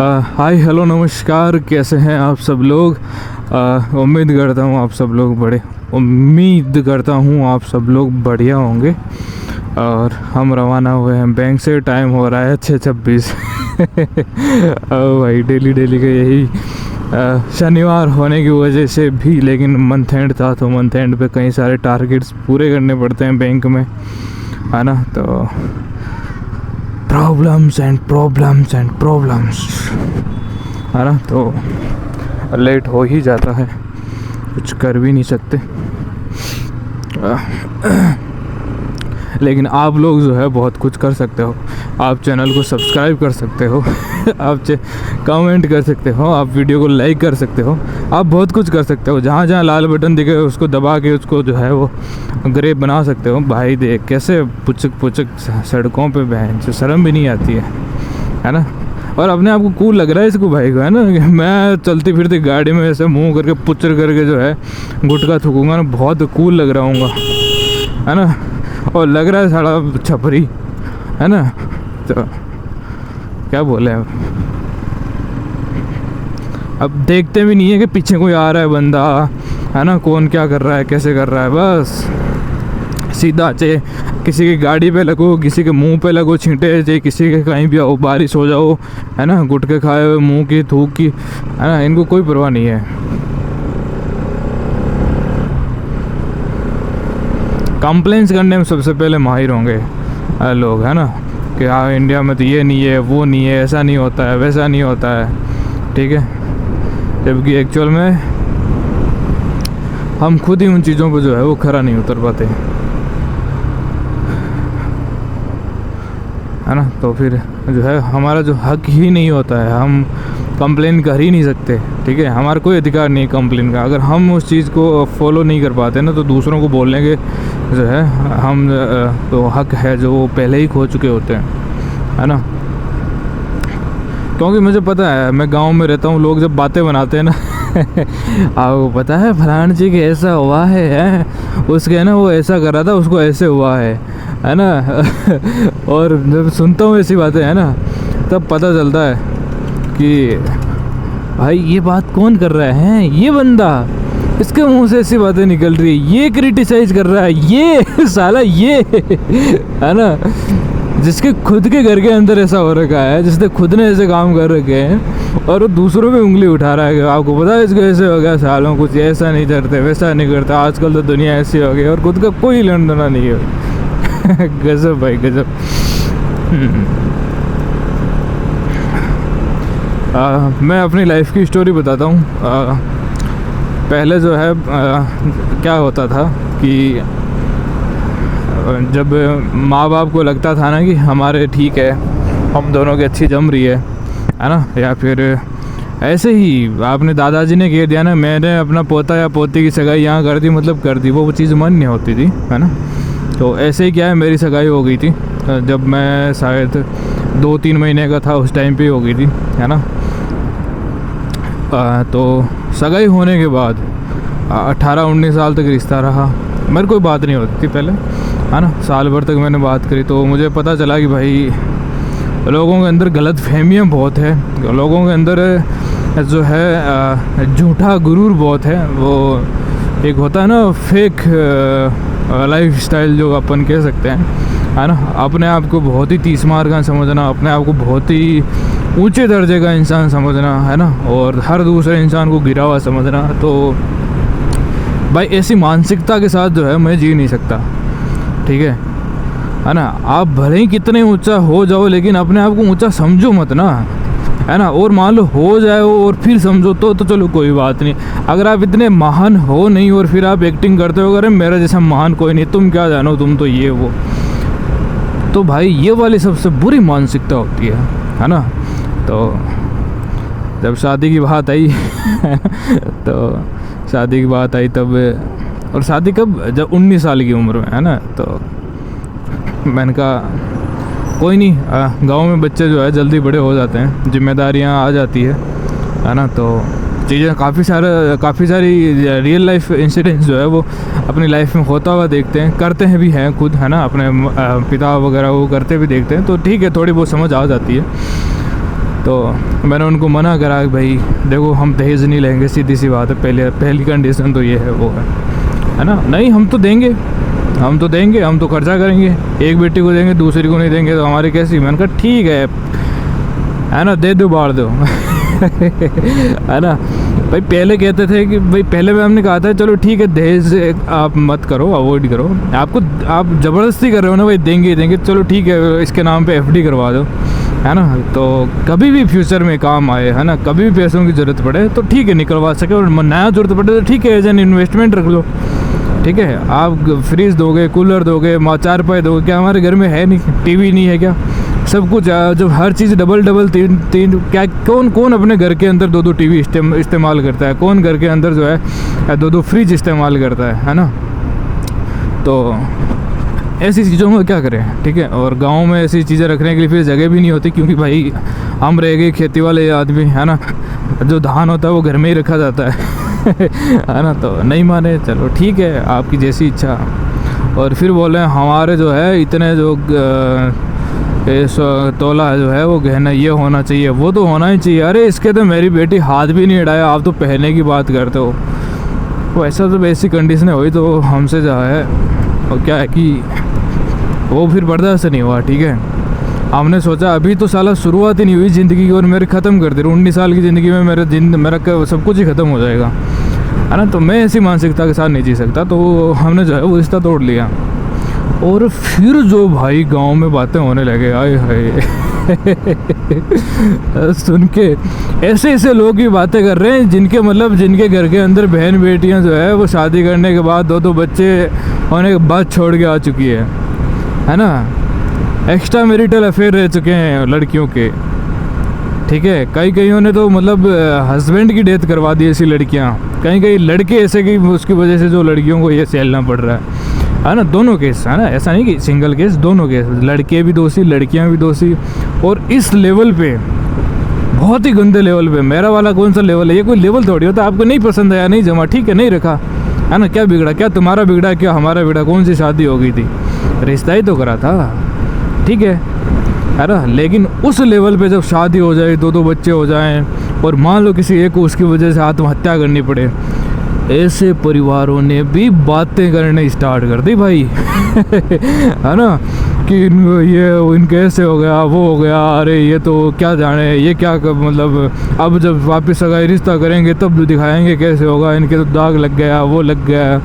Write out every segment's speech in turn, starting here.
Hi hello नमस्कार, कैसे हैं आप सब लोग। उम्मीद करता हूँ आप सब लोग बढ़िया होंगे। और हम रवाना हुए हैं बैंक से। टाइम हो रहा है 6:26। भाई डेली का यही शनिवार होने की वजह से भी, लेकिन मंथ एंड था तो मंथ एंड पे कई सारे टारगेट्स पूरे करने पड़ते हैं बैंक में, है ना। तो प्रॉब्लम्स एंड प्रॉब्लम्स, है ना। तो लेट हो ही जाता है, कुछ कर भी नहीं सकते। लेकिन आप लोग जो है बहुत कुछ कर सकते हो। आप चैनल को सब्सक्राइब कर सकते हो। आप कमेंट कर सकते हो, आप वीडियो को लाइक कर सकते हो, आप बहुत कुछ कर सकते हो। जहाँ जहाँ लाल बटन दिखे उसको दबा के उसको जो है वो ग्रे बना सकते हो। भाई देख कैसे पुचक सड़कों पे बहन से शर्म भी नहीं आती है ना। और अपने आप को कूल लग रहा है इसको भाई को, है ना। मैं चलती फिरती गाड़ी में ऐसे मुँह करके पुचर करके जो है गुटखा थूकूंगा ना, बहुत कूल लग रहा हूँगा, है ना। और लग रहा है साला छपरी, है ना। तो क्या बोले अब देखते भी नहीं है कि पीछे कोई आ रहा है बंदा, है ना, कौन क्या कर रहा है, कैसे कर रहा है। बस सीधा चाहे किसी की गाड़ी पे लगो, किसी के मुंह पे लगो छींटे, चाहे किसी के कहीं भी आओ, बारिश हो जाओ, है ना, गुटके खाए हुए मुंह की थूक की, है ना, इनको कोई परवाह नहीं है। कंप्लेंट्स करने में सबसे पहले माहिर होंगे लोग, है ना, कि हाँ इंडिया में तो ये नहीं है, वो नहीं है, ऐसा नहीं होता है, वैसा नहीं होता है, ठीक है। जबकि एक्चुअल में हम खुद ही उन चीज़ों पर जो है वो खरा नहीं उतर पाते, है ना। तो फिर जो है हमारा जो हक ही नहीं होता है, हम कंप्लेन कर ही नहीं सकते, ठीक है। हमारा कोई अधिकार नहीं है कंप्लेन का। अगर हम उस चीज़ को फॉलो नहीं कर पाते ना, तो दूसरों को बोलने के जो है हम तो हक है जो वो पहले ही खो चुके होते हैं, है ना। क्योंकि मुझे पता है, मैं गांव में रहता हूँ, लोग जब बातें बनाते हैं ना आपको पता है फलान जी के ऐसा हुआ है, उसके ना वो ऐसा कर रहा था, उसको ऐसे हुआ है ना। और जब सुनता हूँ ऐसी बातें, है ना, तब पता चलता है कि भाई ये बात कौन कर रहा है, ये बंदा, इसके मुंह से ऐसी बातें निकल रही है, ये क्रिटिसाइज कर रहा है, ये साला ये, है ना, जिसके खुद के घर के अंदर ऐसा हो रखा है, जिसने खुद ने ऐसे काम कर रखे हैं, और वो दूसरों पे उंगली उठा रहा है कि आपको पता है इसको ऐसे हो गया, सालों कुछ ऐसा नहीं करते, वैसा नहीं करते, आजकल तो दुनिया ऐसी हो गई, और खुद का कोई लेना देना नहीं है। गजब भाई गजब। मैं अपनी लाइफ की स्टोरी बताता हूँ। पहले जो है क्या होता था कि जब माँ बाप को लगता था ना कि हमारे ठीक है, हम दोनों की अच्छी जम रही है ना, या फिर ऐसे ही आपने दादाजी ने कह दिया ना, मैंने अपना पोता या पोती की सगाई यहाँ कर दी, मतलब कर दी, वो चीज़ मन नहीं होती थी, है ना। तो ऐसे ही क्या है, मेरी सगाई हो गई थी जब मैं शायद 2-3 महीने का था, उस टाइम पे हो गई थी, है ना। तो सगाई होने के बाद 18-19 साल तक रिश्ता रहा। मेरे कोई बात नहीं होती थी पहले, है ना। साल भर तक मैंने बात करी तो मुझे पता चला कि भाई लोगों के अंदर गलत फहमियाँ बहुत है, लोगों के अंदर जो है झूठा गुरूर बहुत है। वो एक होता है ना फेक लाइफ स्टाइल जो अपन कह सकते हैं, है ना। अपने आप को बहुत ही 30 मार का समझना, अपने आप को बहुत ही ऊंचे दर्जे का इंसान समझना, है ना, और हर दूसरे इंसान को गिरा हुआ समझना। तो भाई ऐसी मानसिकता के साथ जो है मैं जी नहीं सकता, ठीक है ना। आप भले ही कितने ऊंचा हो जाओ, लेकिन अपने आप को ऊंचा समझो मत ना, है ना। और मान लो हो जाए और फिर समझो तो चलो कोई बात नहीं। अगर आप इतने महान हो नहीं और फिर आप एक्टिंग करते हो, अरे मेरा जैसा महान कोई नहीं, तुम क्या जानो, तुम तो ये वो, तो भाई ये वाली सबसे बुरी मानसिकता होती है ना। तो जब शादी की बात आई तो शादी की बात आई तब, और शादी कब, जब 19 साल की उम्र में, है ना। तो मैंने कहा कोई नहीं, गांव में बच्चे जो है जल्दी बड़े हो जाते हैं, जिम्मेदारियां आ जाती है ना। तो चीज़ें काफ़ी सारी रियल लाइफ इंसिडेंट्स जो है वो अपनी लाइफ में होता हुआ देखते हैं, करते हैं भी हैं खुद, है ना। अपने पिता वगैरह वो करते भी देखते हैं, तो ठीक है, थोड़ी बहुत समझ आ जाती है। तो मैंने उनको मना करा कि भाई देखो हम दहेज नहीं लेंगे, सीधी सी बात है, पहली कंडीशन तो ये है, वो है ना। नहीं हम तो देंगे, हम तो खर्चा करेंगे, एक बेटी को देंगे दूसरी को नहीं देंगे तो हमारी कैसी। मैंने कहा ठीक है ना, दे दो बाढ़ दो है ना। भाई पहले कहते थे कि भाई पहले में हमने कहा था चलो ठीक है दहेज आप मत करो, अवॉइड करो, आप ज़बरदस्ती कर रहे हो ना भाई, देंगे ही देंगे, चलो ठीक है इसके नाम पे एफडी करवा दो, है ना। तो कभी भी फ्यूचर में काम आए, है ना, कभी भी पैसों की ज़रूरत पड़े तो ठीक है निकलवा सके, और नया ज़रूरत पड़े तो ठीक है एज एन इन्वेस्टमेंट रख लो, ठीक है। आप फ्रिज दोगे, कूलर दोगे, 4 पाई दोगे, क्या हमारे घर में है नहीं, टीवी नहीं है क्या, सब कुछ जब हर चीज़ डबल तीन क्या, कौन अपने घर के अंदर 2 टीवी इस्तेमाल करता है, कौन घर के अंदर जो है 2 फ्रिज इस्तेमाल करता है ना। तो ऐसी चीज़ों में क्या करें, ठीक है। और गांव में ऐसी चीज़ें रखने के लिए फिर जगह भी नहीं होती, क्योंकि भाई हम रह गए खेती वाले आदमी, है ना, जो धान होता है वो घर में ही रखा जाता है है ना। तो नहीं माने, चलो ठीक है आपकी जैसी इच्छा। और फिर बोले हमारे जो है इतने जो तोला जो है वो गहना ये होना चाहिए, वो तो होना ही चाहिए। अरे इसके तो मेरी बेटी हाथ भी नहीं हिलाया, आप तो पहनने की बात करते हो। वो ऐसा तो ऐसी कंडीशन हुई तो हमसे जो है और क्या है कि वो फिर बर्दाश्त नहीं हुआ, ठीक है। हमने सोचा अभी तो साला शुरुआत ही नहीं हुई ज़िंदगी की और मेरे ख़त्म कर दे रहे 19 साल की ज़िंदगी में, मेरा सब कुछ ही ख़त्म हो जाएगा, है ना। तो मैं ऐसी मानसिकता के साथ नहीं जी सकता, तो हमने जो है वो रिश्ता तोड़ लिया। और फिर जो भाई गांव में बातें होने लगे, आए हाय सुन के ऐसे लोग भी बातें कर रहे हैं जिनके घर के अंदर बहन बेटियां जो है वो शादी करने के बाद 2 बच्चे होने के बाद छोड़ के आ चुकी है ना। एक्स्ट्रा मैरिटल अफेयर रह चुके हैं लड़कियों के, ठीक है। कईयों ने तो हस्बैंड की डेथ करवा दी ऐसी लड़कियां, कई लड़के ऐसे कि उसकी वजह से जो लड़कियों को ये सहना पड़ रहा है ना। दोनों केस, है ना, ऐसा नहीं कि सिंगल केस, दोनों केस, लड़के भी दोषी लड़कियां भी दोषी। और इस लेवल पे, बहुत ही गंदे लेवल पे, मेरा वाला कौन सा लेवल है, ये कोई लेवल थोड़ी होता। आपको नहीं पसंद आया, नहीं जमा, ठीक है, नहीं रखा, है ना, क्या बिगड़ा, क्या तुम्हारा बिगड़ा, क्या हमारा बिगड़ा, कौन सी शादी हो गई थी, रिश्ता ही तो करा था, ठीक है ना। लेकिन उस लेवल पे जब शादी हो जाए, 2 बच्चे हो जाएं और मान लो किसी एक को उसकी वजह से आत्महत्या करनी पड़े, ऐसे परिवारों ने भी बातें करने स्टार्ट कर दी भाई है ना, कि इनके ऐसे हो गया, वो हो गया, अरे ये तो क्या जाने, ये क्या अब जब वापस सगाई रिश्ता करेंगे तब दिखाएंगे कैसे होगा, इनके तो दाग लग गया, वो लग गया,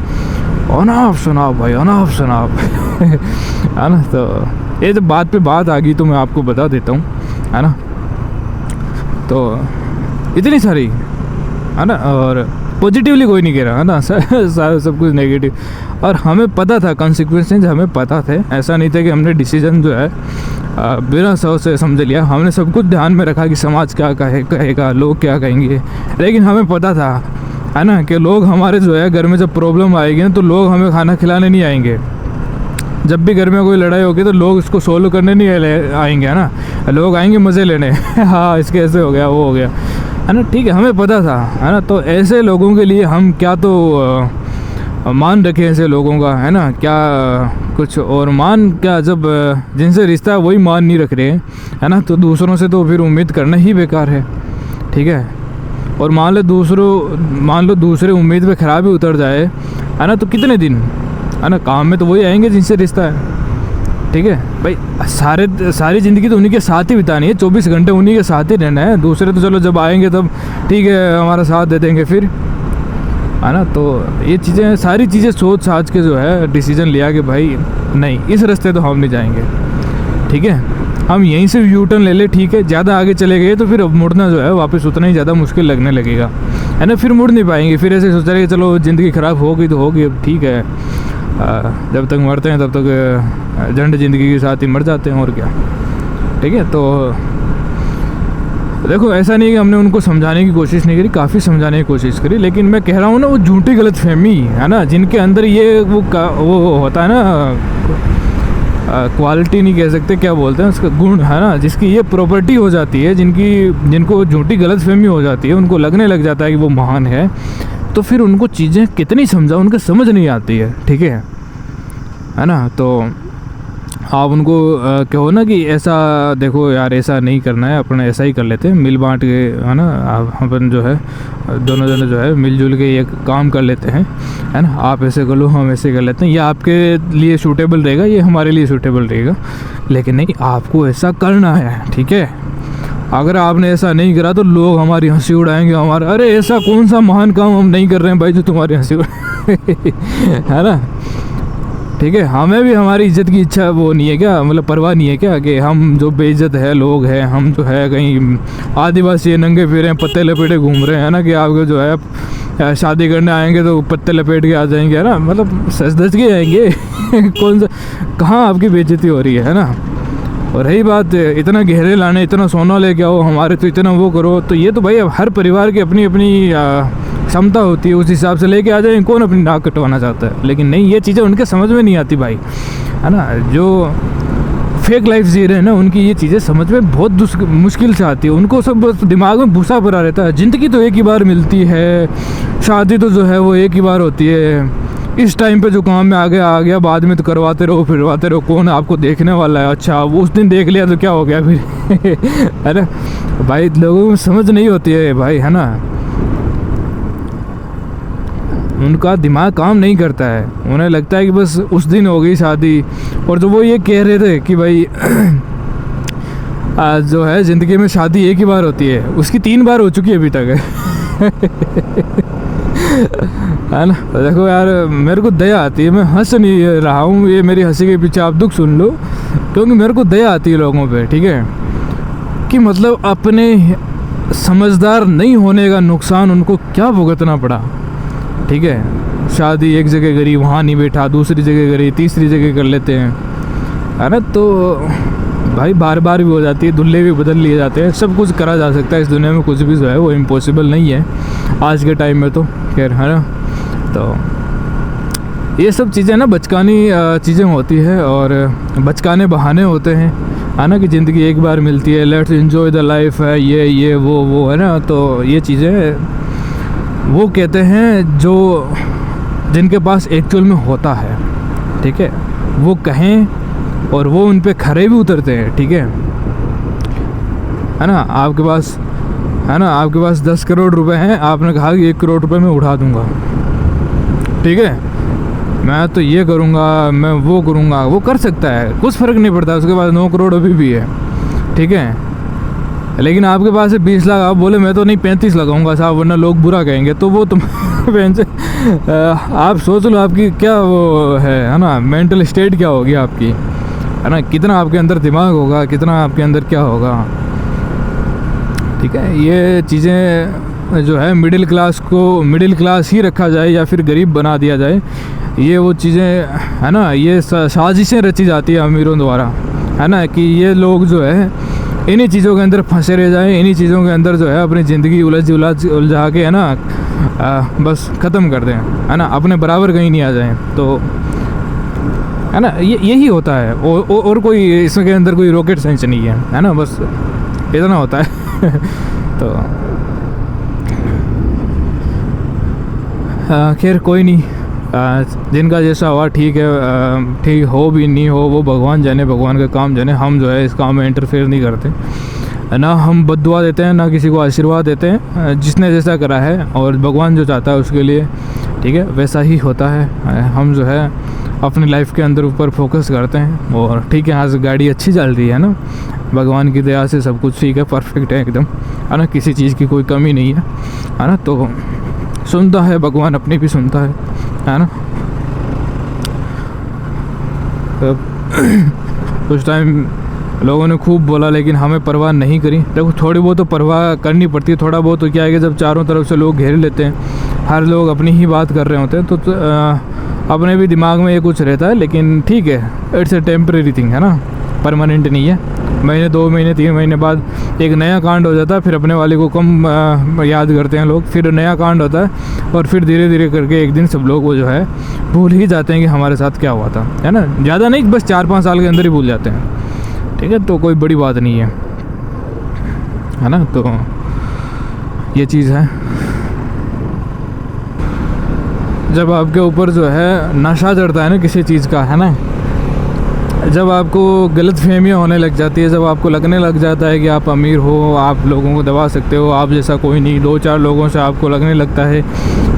अनाप शनाप भाई, अनाप शनाप है ना। तो ये जब बात पे बात आ गई तो मैं आपको बता देता हूँ, है ना। तो इतनी सारी, है ना, और पॉजिटिवली कोई नहीं कह रहा, है ना, सब कुछ नेगेटिव। और हमें पता था कॉन्सिक्वेंसेस, हमें पता थे, ऐसा नहीं था कि हमने डिसीजन जो है बिना सोच से समझ लिया। हमने सब कुछ ध्यान में रखा कि समाज क्या कहेगा, लोग क्या कहेंगे, लेकिन हमें पता था, है ना, कि लोग हमारे जो है घर में जब प्रॉब्लम आएगी ना तो लोग हमें खाना खिलाने नहीं आएंगे। जब भी घर में कोई लड़ाई होगी तो लोग इसको सोल्व करने नहीं आएंगे, है ना, लोग आएंगे मज़े लेने हाँ इसके ऐसे हो गया, वो हो गया, है ना, ठीक है, हमें पता था, है ना। तो ऐसे लोगों के लिए हम क्या तो मान रखें ऐसे लोगों का, है ना, क्या कुछ और मान, क्या जब जिनसे रिश्ता वही मान नहीं रख रहे, है ना, तो दूसरों से तो फिर उम्मीद करना ही बेकार है, ठीक है। और मान लो दूसरे उम्मीद पे खराब ही उतर जाए, है ना, तो कितने दिन, है ना, काम में तो वही आएंगे जिनसे रिश्ता है, ठीक है भाई। सारी ज़िंदगी तो उन्हीं के साथ ही बितानी है, 24 घंटे उन्हीं के साथ ही रहना है। दूसरे तो चलो जब आएंगे तब ठीक है हमारा साथ दे देंगे फिर, है ना। तो ये चीज़ें, सारी चीज़ें सोच साच के जो है डिसीजन लिया कि भाई नहीं, इस रास्ते तो हम नहीं जाएंगे, ठीक है। हम यहीं से यू टर्न ले ले, ठीक है। ज़्यादा आगे चले गए तो फिर अब मुड़ना जो है वापस उतना ही ज़्यादा मुश्किल लगने लगेगा, है ना, फिर मुड़ नहीं पाएंगे। फिर ऐसे सोच रहे कि चलो ज़िंदगी ख़राब हो गई तो होगी, अब ठीक है, जब तक मरते हैं तब तक झंड ज़िंदगी के साथ ही मर जाते हैं, और क्या, ठीक है। तो देखो ऐसा नहीं कि हमने उनको समझाने की कोशिश नहीं करी, काफ़ी समझाने की कोशिश करी, लेकिन मैं कह रहा हूँ ना, वो झूठी गलतफहमी है ना, जिनके अंदर ये वो होता है ना, क्वालिटी नहीं कह सकते, क्या बोलते हैं उसका, गुण, है ना, जिसकी ये प्रॉपर्टी हो जाती है, जिनको झूठी गलतफहमी हो जाती है, उनको लगने लग जाता है कि वो महान है, तो फिर उनको चीज़ें कितनी समझाओ उनके समझ नहीं आती है, ठीक है ना। तो आप उनको कहो ना कि ऐसा देखो यार, ऐसा नहीं करना है, अपन ऐसा ही कर लेते हैं, मिल बांट के, है ना। अपन जो है दोनों जने जो है मिलजुल के ये काम कर लेते हैं, है ना। आप ऐसे कर लो, हम ऐसे कर लेते हैं, ये आपके लिए सूटेबल रहेगा, ये हमारे लिए सूटेबल रहेगा। लेकिन नहीं, आपको ऐसा करना है, ठीक है। अगर आपने ऐसा नहीं करा तो लोग हमारी हंसी उड़ाएंगे, हमारा अरे ऐसा कौन सा महान काम हम नहीं कर रहे हैं भाई जो तुम्हारी हंसी है ना। ठीक है, हमें भी हमारी इज्जत की इच्छा वो नहीं है क्या, मतलब परवाह नहीं है क्या कि हम जो बेइज्जत है लोग हैं, हम जो है कहीं आदिवासी नंगे फिर हैं, पत्ते लपेटे घूम रहे हैं ना, कि आपके जो है शादी करने आएंगे तो पत्ते लपेट के आ जाएंगे, है ना, मतलब सच धज के आएंगे कौन सा, कहाँ आपकी बेइज्जती हो रही है ना। और रही बात इतना गहरे लाने, इतना सोना लेके आओ हमारे, तो इतना वो करो, तो ये तो भाई हर परिवार की अपनी अपनी क्षमता होती है, उस हिसाब से लेके आ जाए। कौन अपनी नाक कटवाना चाहता है, लेकिन नहीं, ये चीज़ें उनके समझ में नहीं आती भाई, है ना। जो फेक लाइफ जी रहे हैं ना, उनकी ये चीज़ें समझ में बहुत मुश्किल से आती है। उनको सब बस दिमाग में भूसा भरा रहता है, ज़िंदगी तो एक ही बार मिलती है, शादी तो जो है वो एक ही बार होती है, इस टाइम पे जो काम में आगे आ गया, बाद में तो करवाते रहो फिरवाते रहो, कौन आपको देखने वाला है। अच्छा वो उस दिन देख लिया तो क्या हो गया फिर है ना भाई, लोगों को समझ नहीं होती है भाई, है ना। उनका दिमाग काम नहीं करता है, उन्हें लगता है कि बस उस दिन हो गई शादी। और जो वो ये कह रहे थे कि भाई आज जो है ज़िंदगी में शादी एक ही बार होती है, उसकी 3 बार हो चुकी है अभी तक है ना। तो देखो यार, मेरे को दया आती है, मैं हंस नहीं रहा हूँ, ये मेरी हंसी के पीछे आप दुख सुन लो, क्योंकि मेरे को दया आती है लोगों पे, ठीक है, कि मतलब अपने समझदार नहीं होने का नुकसान उनको क्या भुगतना पड़ा, ठीक है। शादी एक जगह करी, वहाँ नहीं बैठा, दूसरी जगह करी, तीसरी जगह कर लेते हैं, है ना। तो भाई बार बार भी हो जाती है, दुल्हे भी बदल लिए जाते हैं, सब कुछ करा जा सकता है इस दुनिया में, कुछ भी जो है वो इम्पॉसिबल नहीं है आज के टाइम में, तो खैर, है ना। तो ये सब चीज़ें ना बचकानी चीज़ें होती है, और बचकाने बहाने होते हैं, है ना, कि ज़िंदगी एक बार मिलती है, लेट्स एंजॉय द लाइफ है, ये वो है ना। तो ये चीज़ें वो कहते हैं जो जिनके पास एक्चुअल में होता है, ठीक है, वो कहें और वो उन पे खरे भी उतरते हैं, ठीक है ना। आपके पास, है ना, आपके पास 10 करोड़ रुपए हैं, आपने कहा कि 1 करोड़ रुपए मैं उठा दूंगा, ठीक है, मैं तो ये करूँगा, मैं वो करूँगा, वो कर सकता है, कुछ फ़र्क नहीं पड़ता, उसके पास 9 करोड़ अभी भी है, ठीक है। लेकिन आपके पास है 20 लाख, आप बोले मैं तो नहीं 35 लगाऊंगा साहब, वरना लोग बुरा कहेंगे, तो वो तुम आप सोच लो आपकी क्या वो है ना, मेंटल स्टेट क्या होगी आपकी, है ना, कितना आपके अंदर दिमाग होगा, कितना आपके अंदर क्या होगा, ठीक है। ये चीज़ें जो है मिडिल क्लास को मिडिल क्लास ही रखा जाए या फिर गरीब बना दिया जाए, ये वो चीज़ें, है ना, ये साजिशें रची जाती है अमीरों द्वारा, है ना, कि ये लोग जो है इन्हीं चीज़ों के अंदर फंसे रह जाएं, इन्हीं चीज़ों के अंदर जो है अपनी ज़िंदगी उलझा के, है ना, बस ख़त्म कर दें, है ना, अपने बराबर कहीं नहीं आ जाएं। तो है ना, यही होता है, और कोई इसके अंदर कोई रॉकेट साइंस नहीं है ना, बस इतना होता है तो खैर कोई नहीं, जिनका जैसा हुआ ठीक है, ठीक हो भी नहीं हो वो भगवान जाने, भगवान का काम जाने। हम जो है इस काम में इंटरफेयर नहीं करते, ना हम बद्दुआ देते हैं ना किसी को आशीर्वाद देते हैं, जिसने जैसा करा है और भगवान जो चाहता है उसके लिए, ठीक है, वैसा ही होता है। हम जो है अपनी लाइफ के अंदर ऊपर फोकस करते हैं, और ठीक है, आज गाड़ी अच्छी चल रही है ना, भगवान की दया से सब कुछ ठीक है, परफेक्ट है एकदम, है ना, किसी चीज़ की कोई कमी नहीं है ना। तो सुनता है भगवान, अपनी भी सुनता है ना। तो उस टाइम लोगों ने खूब बोला, लेकिन हमें परवाह नहीं करी। देखो थोड़ी बहुत तो परवाह करनी पड़ती है, थोड़ा बहुत तो क्या है कि जब चारों तरफ से लोग घेर लेते हैं, हर लोग अपनी ही बात कर रहे होते हैं, तो अपने भी दिमाग में ये कुछ रहता है, लेकिन ठीक है, इट्स ए टेम्परेरी थिंग, है ना, परमानेंट नहीं है। महीने 2 महीने 3 महीने बाद एक नया कांड हो जाता है, फिर अपने वाले को कम याद करते हैं लोग, फिर नया कांड होता है, और फिर धीरे धीरे करके एक दिन सब लोग वो जो है भूल ही जाते हैं कि हमारे साथ क्या हुआ था, है ना। ज़्यादा नहीं, बस 4-5 साल के अंदर ही भूल जाते हैं, ठीक है, तो कोई बड़ी बात नहीं है ना। तो ये चीज़ है, जब आपके ऊपर जो है नशा चढ़ता है ना किसी चीज़ का, है ना, जब आपको गलत फहमियाँ होने लग जाती है, जब आपको लगने लग जाता है कि आप अमीर हो, आप लोगों को दबा सकते हो, आप जैसा कोई नहीं, 2-4 लोगों से आपको लगने लगता है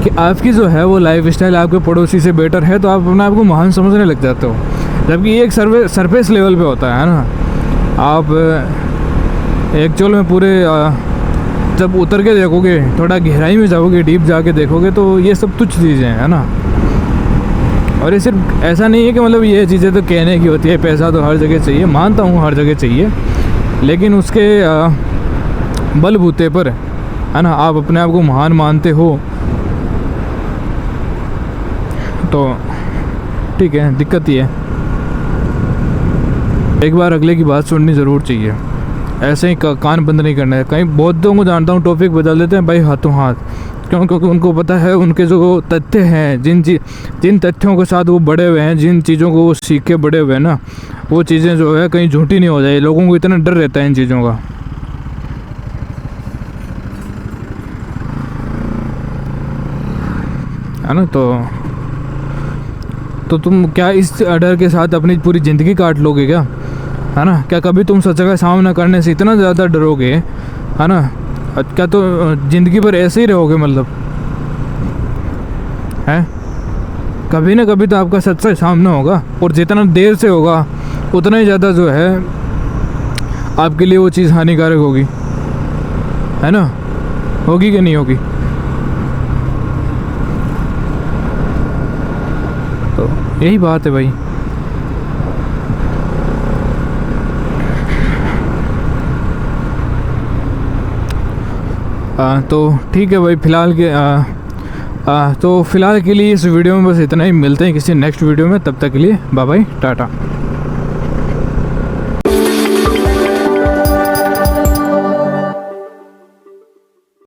कि आपकी जो है वो लाइफ स्टाइल आपके पड़ोसी से बेटर है, तो आप अपने आप को महान समझने लग जाते हो। जबकि ये एक सरफेस लेवल पे होता है ना। आप एक्चुअल में पूरे जब उतर के देखोगे, थोड़ा गहराई में जाओगे, डीप जाके देखोगे, तो ये सब तुच्छ चीज़ें हैं, है ना। और ये सिर्फ ऐसा नहीं है कि मतलब ये चीज़ें तो कहने की होती है, पैसा तो हर जगह चाहिए, मानता हूँ हर जगह चाहिए, लेकिन उसके बलबूते पर, है ना, आप अपने आप को महान मानते हो तो ठीक है, दिक्कत ही है। एक बार अगले की बात सुननी ज़रूर चाहिए, ऐसे ही कान बंद नहीं करना है। कहीं बहुतों को जानता हूँ टॉपिक बदल देते हैं भाई हाथों हाथ, क्योंकि उनको पता है उनके जो तथ्य हैं, जिन तथ्यों के साथ वो बड़े हुए हैं, जिन चीज़ों को वो सीख के बड़े हुए हैं ना, वो चीज़ें जो है कहीं झूठी नहीं हो जाए। लोगों को इतना डर रहता है इन चीज़ों का, है ना। तो तुम क्या इस डर के साथ अपनी पूरी ज़िंदगी काट लोगे क्या, है ना। क्या कभी तुम सच का सामना करने से इतना ज़्यादा डरोगे, है ना, क्या तो ज़िंदगी भर ऐसे ही रहोगे, मतलब है। कभी ना कभी तो आपका सच से सामना होगा, और जितना देर से होगा उतना ही ज़्यादा जो है आपके लिए वो चीज़ हानिकारक होगी, है ना। होगी कि नहीं होगी। तो यही बात है भाई। तो ठीक है भाई, फ़िलहाल के लिए इस वीडियो में बस इतना ही। मिलते हैं किसी नेक्स्ट वीडियो में, तब तक के लिए बाय बाय, टाटा।